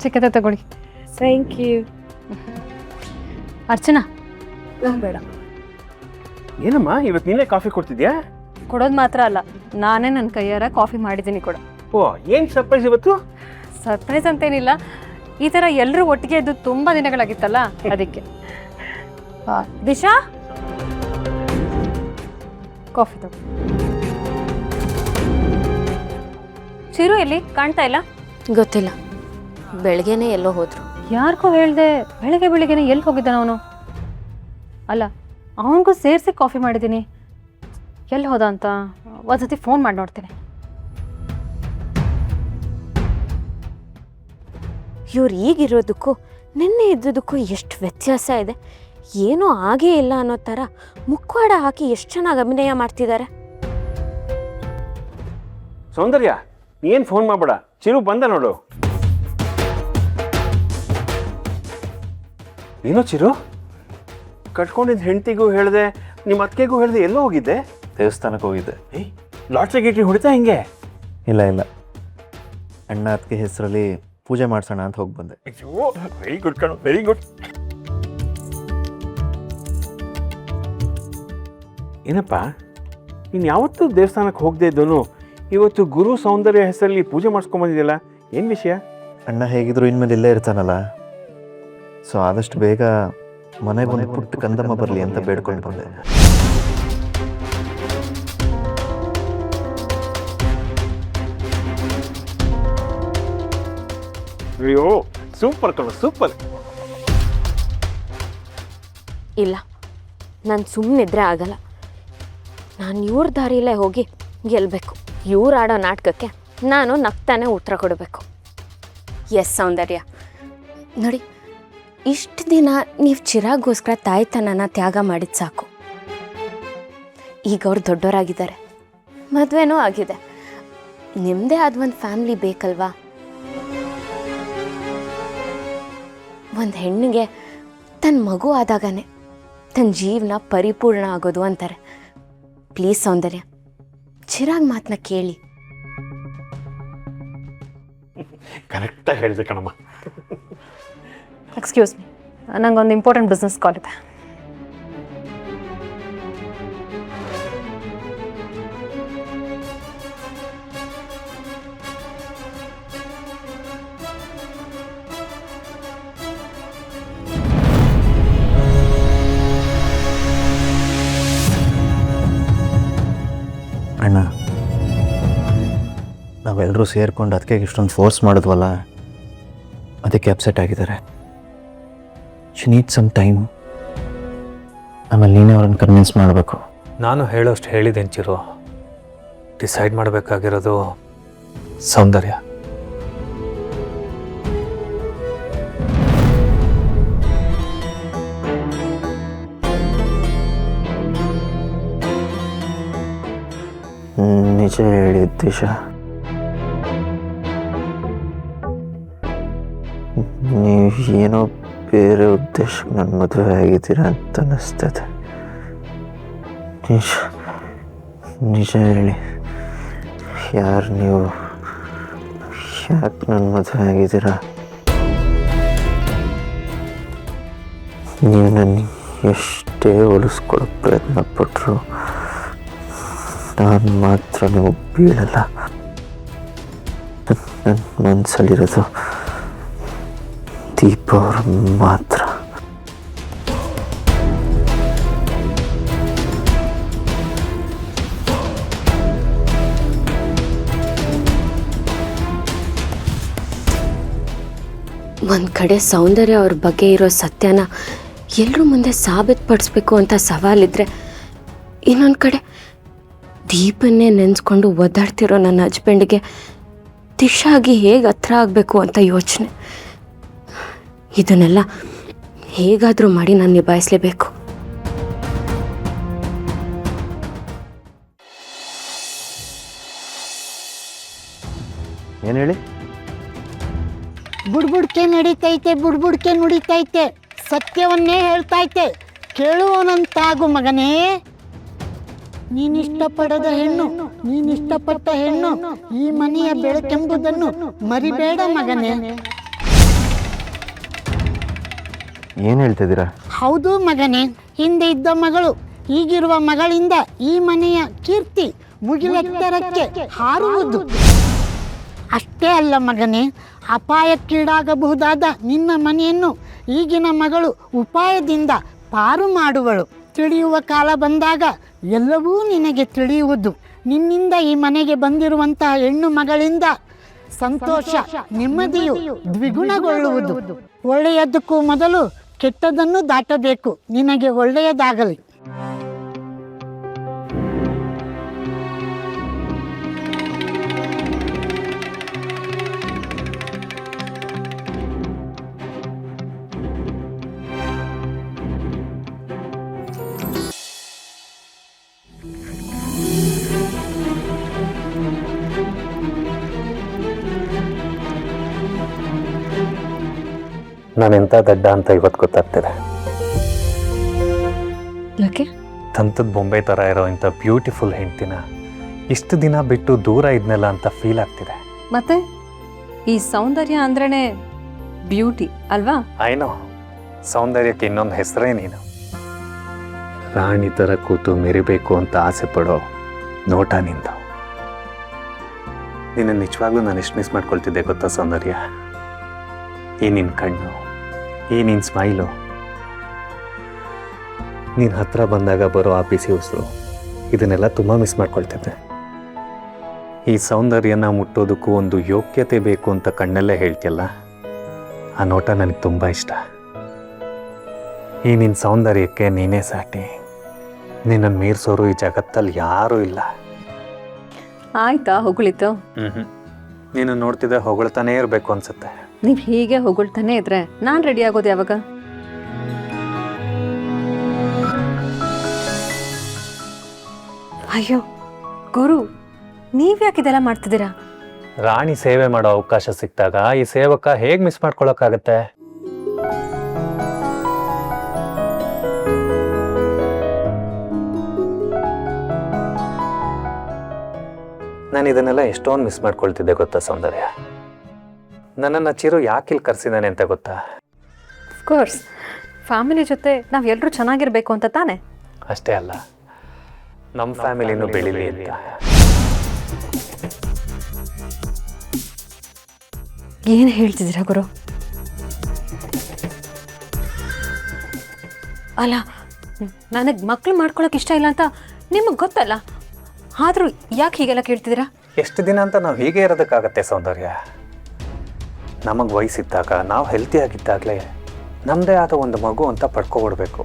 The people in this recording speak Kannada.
ಚಿಕ್ಕದ ತಗೊಳ್ಳಿ. Thank you. ಅರ್ಚನಾ ಬೇಡ. ಏನಮ್ಮ ಇವತ್ತು ನೀನೇ ಕಾಫಿ ಕೊಡ್ತಿದ್ಯಾ? ಕೊಡೋದು ಮಾತ್ರ ಅಲ್ಲ, ನಾನೇ ನನ್ನ ಕೈಯಾರ ಕಾಫಿ ಮಾಡಿದ್ದೀನಿ ಕೂಡ. ಓ, ಏನು ಸರ್ಪ್ರೈಸ್ ಇವತ್ತು? ಸರ್ಪ್ರೈಸ್ ಅಂತೇನಿಲ್ಲ, ಈ ಥರ ಎಲ್ಲರೂ ಒಟ್ಟಿಗೆ ಇದ್ದು ತುಂಬ ದಿನಗಳಾಗಿತ್ತಲ್ಲ ಅದಕ್ಕೆ. ದಿಶಾ ಕಾಫಿ ತಗೋ. ಚಿರು ಎಲ್ಲಿ ಕಾಣ್ತಾ ಇಲ್ಲ? ಗೊತ್ತಿಲ್ಲ, ಬೆಳಗ್ಗೆನೆ ಎಲ್ಲೋ ಹೋದ್ರು. ಯಾರಿಗೂ ಹೇಳ್ದೆ ಬೆಳಗ್ಗೆನೆ ಎಲ್ಲಿ ಹೋಗಿದ್ದಾನ ಅವನು? ಅಲ್ಲ, ಅವನಿಗೂ ಸೇರಿಸಿ ಕಾಫಿ ಮಾಡಿದ್ದೀನಿ. ಎಲ್ಲಿ ಹೋದ ಅಂತ ಒಂದ್ಸತಿ ಫೋನ್ ಮಾಡಿ ನೋಡ್ತೀನಿ. ಇವ್ರು ಈಗಿರೋದಕ್ಕೂ ನಿನ್ನೆ ಇದ್ದದಕ್ಕೂ ಎಷ್ಟು ವ್ಯತ್ಯಾಸ ಇದೆ. ಏನೂ ಆಗೇ ಇಲ್ಲ ಅನ್ನೋ ಥರ ಮುಖವಾಡ ಹಾಕಿ ಎಷ್ಟು ಚೆನ್ನಾಗಿ ಅಭಿನಯ ಮಾಡ್ತಿದ್ದಾರೆ. ಸೌಂದರ್ಯ, ನೀನು ಫೋನ್ ಮಾಡಬೇಡ, ಚಿರು ಬಂದ ನೋಡು. ಏನೋ ಚಿರು, ಕಟ್ಕೊಂಡಿದ್ದ ಹೆಂಡತಿಗೂ ಹೇಳಿದೆ, ನಿಮ್ಮ ಅತ್ತಿಗೆಗೂ ಹೇಳಿದೆ, ಎಲ್ಲೋ ಹೋಗಿದ್ದೆ? ದೇವಸ್ಥಾನಕ್ಕೆ ಹೋಗಿದ್ದೆ. ಲಾಟ್ರಿ ಗೀಟ್ರಿ ಹೊಡಿತಾ ಹಿಂಗೆ? ಇಲ್ಲ ಅಣ್ಣ ಅದಕ್ಕೆ ಹೆಸರಲ್ಲಿ ಪೂಜೆ ಮಾಡ್ಸೋಣ ಅಂತ ಹೋಗಿ ಬಂದೆ. ವೆರಿ ಗುಡ್ ಕಣೋ, ವೆರಿ ಗುಡ್. ಏನಪ್ಪ, ನೀನು ಯಾವತ್ತೂ ದೇವಸ್ಥಾನಕ್ಕೆ ಹೋಗದೆ ಇದ್ದೋನು ಇವತ್ತು ಗುರು ಸೌಂದರ್ಯ ಹೆಸರಲ್ಲಿ ಪೂಜೆ ಮಾಡಿಸ್ಕೊಂಬಂದಿದೆಯಲ್ಲ, ಏನು ವಿಷಯ? ಅಣ್ಣ ಹೇಗಿದ್ರು ಇನ್ಮೇಲೆ ಇಲ್ಲೇ ಇರ್ತಾನಲ್ಲ, ಸೊ ಆದಷ್ಟು ಬೇಗ ಮನೆಗೊಂದು ಪುಟ್ಟ ಕಂದಮ್ಮ ಬರಲಿ ಅಂತ ಬೇಡ್ಕೊಂಡು ಬಂದೆ. ಅಯ್ಯೋ, ಸೂಪರ್ ಕಣೋ, ಸೂಪರ್. ಇಲ್ಲ, ನಾನು ಸುಮ್ಮನಿದ್ರೆ ಆಗಲ್ಲ. ನಾನು ಇವ್ರ ದಾರಿಯಲ್ಲೇ ಹೋಗಿ ಗೆಲ್ಲಬೇಕು. ಇವ್ರು ಆಡೋ ನಾಟಕಕ್ಕೆ ನಾನು ನಗ್ತಾನೆ ಉತ್ತರ ಕೊಡಬೇಕು. ಎಸ್ ಸೌಂದರ್ಯ, ನೋಡಿ, ಇಷ್ಟು ದಿನ ನೀವು ಚಿರಾಗೋಸ್ಕರ ತಾಯ್ತನನ ತ್ಯಾಗ ಮಾಡಿದ್ದು ಸಾಕು. ಈಗ ಅವ್ರು ದೊಡ್ಡವರಾಗಿದ್ದಾರೆ, ಮದುವೆನೂ ಆಗಿದೆ. ನಿಮ್ಮದೇ ಆದ ಒಂದು ಫ್ಯಾಮ್ಲಿ ಬೇಕಲ್ವಾ? ಒಂದು ಹೆಣ್ಣಿಗೆ ತನ್ನ ಮಗು ಆದಾಗನೇ ತನ್ನ ಜೀವನ ಪರಿಪೂರ್ಣ ಆಗೋದು ಅಂತಾರೆ. ಪ್ಲೀಸ್ ಸೌಂದರ್ಯ, ಚಿರಾಗ್ ಮಾತನ್ನ ಕೇಳಿ. ಕರೆಕ್ಟಾಗಿ ಹೇಳಿದೆ ಕಣಮ್ಮ. ಎಕ್ಸ್ಕ್ಯೂಸ್ ಮೀ, ನಂಗೊಂದು ಇಂಪಾರ್ಟೆಂಟ್ ಬಿಸ್ನೆಸ್ ಕಾಲ್ ಇದೆ. ಅಣ್ಣ, ನಾವೆಲ್ಲರೂ ಸೇರ್ಕೊಂಡು ಅದಕ್ಕೆ ಇಷ್ಟೊಂದು ಫೋರ್ಸ್ ಮಾಡಿದ್ವಲ್ಲ, ಅದಕ್ಕೆ ಅಪ್ಸೆಟ್ ಆಗಿದ್ದಾರೆ. She need some time. ಆಮೇಲೆ ನೀನೇ ಅವ್ರನ್ನ ಕನ್ವಿನ್ಸ್ ಮಾಡಬೇಕು. ನಾನು ಹೇಳೋಷ್ಟು ಹೇಳಿದ್ದೇನೆ ಚಿರು. ಡಿಸೈಡ್ ಮಾಡಬೇಕಾಗಿರೋದು ಸೌಂದರ್ಯ. ನಿಜ ಹೇಳಿದ ದಿಶಾ, ನೀವು ಏನೋ ಬೇರೆ ಉದ್ದೇಶಕ್ಕೆ ನನ್ನ ಮದುವೆ ಆಗಿದ್ದೀರಾ ಅಂತ ಅನ್ನಿಸ್ತದೆ. ನಿಜ ಹೇಳಿ, ಯಾರು ನೀವು? ಯಾಕೆ ನನ್ನ ಮದುವೆ ಆಗಿದ್ದೀರಾ? ನೀವು ನನಗೆ ಎಷ್ಟೇ ಉಳಿಸ್ಕೊಳಕ್ಕೆ ಪ್ರಯತ್ನ ಪಟ್ಟರು ನಾನು ಮಾತ್ರ ನೀವು ಬೀಳಲ್ಲ. ನನ್ನ ಮನಸ್ಸಲ್ಲಿರೋದು ದೀಪ ಅವರು ಮಾತ್ರ. ಒಂದು ಕಡೆ ಸೌಂದರ್ಯ ಅವ್ರ ಬಗ್ಗೆ ಇರೋ ಸತ್ಯನ ಎಲ್ಲರ ಮುಂದೆ ಸಾಬೀತುಪಡಿಸ್ಬೇಕು ಅಂತ ಸವಾಲಿದ್ರೆ, ಇನ್ನೊಂದು ಕಡೆ ದೀಪನ್ನೇ ನೆನೆಸ್ಕೊಂಡು ಒದ್ದಾಡ್ತಿರೋ ನನ್ನ ಹಸ್ಬೆಂಡ್ಗೆ ದಿಶಾಗಿ ಹೇಗೆ ಹತ್ರ ಆಗಬೇಕು ಅಂತ ಯೋಚನೆ. ಇದನ್ನೆಲ್ಲ ಹೇಗಾದರೂ ಮಾಡಿ ನಾನು ನಿಭಾಯಿಸಲೇಬೇಕು. ಏನು ಹೇಳಿ? ಬುಡ್ಬುಡ್ಕೆ ನಡೀತೈತೆ, ಬುಡ್ಬುಡ್ಕೆ ನುಡಿತೈತೆ, ಸತ್ಯವನ್ನೇ ಹೇಳ್ತೈತೆ, ಕೇಳುವನಂತಾಗು ಮಗನೇ. ನೀನಿಷ್ಟಪಡದ ಹೆಣ್ಣು, ನೀನಿಷ್ಟಪಟ್ಟ ಹೆಣ್ಣು, ಈ ಮನೆಯ ಬೆಳಕೆಂಬುದನ್ನು ಮರಿಬೇಡ ಮಗನೇ. ಏನು ಹೇಳ್ತಿದ್ದೀರಾ? ಹೌದು ಮಗನೇ, ಹಿಂದೆ ಇದ್ದ ಮಗಳು ಈಗಿರುವ ಮಗಳಿಂದ ಈ ಮನೆಯ ಕೀರ್ತಿ ಮುಗಿಲೆತ್ತರಕ್ಕೆ ಹಾರುವುದು. ಅಷ್ಟೇ ಅಲ್ಲ ಮಗನೇ, ಅಪಾಯಕ್ಕೀಡಾಗಬಹುದಾದ ನಿನ್ನ ಮನೆಯನ್ನು ಈಗಿನ ಮಗಳು ಉಪಾಯದಿಂದ ಪಾರು ಮಾಡುವಳು. ತಿಳಿಯುವ ಕಾಲ ಬಂದಾಗ ಎಲ್ಲವೂ ನಿನಗೆ ತಿಳಿಯುವುದು. ನಿನ್ನಿಂದ ಈ ಮನೆಗೆ ಬಂದಿರುವಂತಹ ಹೆಣ್ಣು ಮಗಳಿಂದ ಸಂತೋಷ ನೆಮ್ಮದಿಯು ದ್ವಿಗುಣಗೊಳ್ಳುವುದು. ಒಳ್ಳೆಯದಕ್ಕೂ ಮೊದಲು ಕೆಟ್ಟದನ್ನು ದಾಟಬೇಕು. ನಿನಗೆ ಒಳ್ಳೆಯದಾಗಲಿ. ನಾನೆಂಥ ದಡ್ಡ ಅಂತ ಇವತ್ತು ಗೊತ್ತಾಗ್ತಿದೆ. ಯಾಕೆ? ತಂತದ ಬೊಂಬೆ ಥರ ಇರೋ ಇಂಥ ಬ್ಯೂಟಿಫುಲ್ ಹೆಂಡ್ತಿನ ಇಷ್ಟು ದಿನ ಬಿಟ್ಟು ದೂರ ಇದ್ನಲ್ಲ ಅಂತ ಫೀಲ್ ಆಗ್ತಿದೆ. ಮತ್ತೆ ಈ ಸೌಂದರ್ಯ ಅಂದ್ರೇ ಬ್ಯೂಟಿ ಅಲ್ವಾ? ಆಯ್ನೋ, ಸೌಂದರ್ಯಕ್ಕೆ ಇನ್ನೊಂದು ಹೆಸರೇ ನೀನು. ರಾಣಿ ಥರ ಕೂತು ಮೆರಿಬೇಕು ಅಂತ ಆಸೆ ಪಡೋ ನೋಟ ನಿಂದು. ನಿನ್ನ ನಿಜವಾಗ್ಲೂ ನಾನು ಎಷ್ಟು ಮಿಸ್ ಮಾಡ್ಕೊಳ್ತಿದ್ದೆ ಗೊತ್ತಾ ಸೌಂದರ್ಯ? ಈ ನಿನ್ನ ಕಣ್ಣು, ಈ ನಿನ್ನ ಸ್ಮೈಲು, ನೀನು ಹತ್ರ ಬಂದಾಗ ಬರೋ ಆ ಬಿಸಿ ಉಸಿರು, ಇದನ್ನೆಲ್ಲ ತುಂಬ ಮಿಸ್ ಮಾಡ್ಕೊಳ್ತಿದ್ದೆ. ಈ ಸೌಂದರ್ಯನ ಮುಟ್ಟೋದಕ್ಕೂ ಒಂದು ಯೋಗ್ಯತೆ ಬೇಕು ಅಂತ ಕಣ್ಣಲ್ಲೇ ಹೇಳ್ತಿಯಲ್ಲ, ಆ ನೋಟ ನನಗೆ ತುಂಬ ಇಷ್ಟ. ಈ ನಿನ್ನ ಸೌಂದರ್ಯಕ್ಕೆ ನೀನೇ ಸಾಟಿ. ನಿನ್ನನ್ನು ಮೀರಿಸೋರು ಈ ಜಗತ್ತಲ್ಲಿ ಯಾರೂ ಇಲ್ಲ. ಆಯ್ತಾ ಹೊಗಳಿತು? ನೀನು ನೋಡ್ತಿದ್ದೆ ಹೊಗಳ್ತಾನೇ ಇರಬೇಕು ಅನ್ಸುತ್ತೆ. ನೀವು ಹೀಗೆ ಹೊಗಳ್ತಾನೆ ಇದ್ರೆ ನಾನು ರೆಡಿ ಆಗೋದು ಯಾವಾಗ? ಅಯ್ಯೋ ಗುರು, ನೀವ್ಯಾಕೆ ಇದೆಲ್ಲ ಮಾಡ್ತಿದ್ದೀರಾ? ರಾಣಿ ಸೇವೆ ಮಾಡೋ ಅವಕಾಶ ಸಿಕ್ತಾಗ ಈ ಸೇವಕ ಹೇಗೆ ಮಿಸ್ ಮಾಡ್ಕೊಳಕ್ಕಾಗತ್ತೆ? ನಾನು ಇದನ್ನೆಲ್ಲ ಎಷ್ಟೊಂದು ಮಿಸ್ ಮಾಡ್ಕೊಳ್ತಿದ್ದೆ ಗೊತ್ತಾ ಸೌಂದರ್ಯ? ನನ್ನನ್ನು ಚಿರು ಯಾಕಿಲ್ಲಿ ಕರೆಸಿದ್ದಾನೆ ಅಂತ ಗೊತ್ತಾ? ಅಫ್ಕೋರ್ಸ್, ಫ್ಯಾಮಿಲಿ ಜೊತೆ ನಾವು ಎಲ್ಲರೂ ಚೆನ್ನಾಗಿರ್ಬೇಕು ಅಂತ ತಾನೆ. ಅಷ್ಟೇ ಅಲ್ಲ, ನಮ್ಮ ಫ್ಯಾಮಿಲಿನೂ ಬೆಳೀಲಿ ಅಂತ. ಏನು ಹೇಳ್ತಿದ್ದೀರಾ ಗುರು? ಅಲ್ಲ, ನನಗೆ ಮಕ್ಳು ಮಾಡ್ಕೊಳಕ್ಕೆ ಇಷ್ಟ ಇಲ್ಲ ಅಂತ ನಿಮಗೆ ಗೊತ್ತಲ್ಲ, ಆದರೂ ಯಾಕೆ ಹೀಗೆಲ್ಲ ಕೇಳ್ತಿದ್ದೀರಾ? ಎಷ್ಟು ದಿನ ಅಂತ ನಾವು ಹೀಗೆ ಇರೋದಕ್ಕಾಗತ್ತೆ ಸೌಂದರ್ಯ? ನಮಗೆ ವಯಸ್ಸಿದ್ದಾಗ ನಾವು ಹೆಲ್ತಿಯಾಗಿದ್ದಾಗಲೇ ನಮ್ಮದೇ ಆದ ಒಂದು ಮಗು ಅಂತ ಪಡ್ಕೊಬಿಡ್ಬೇಕು.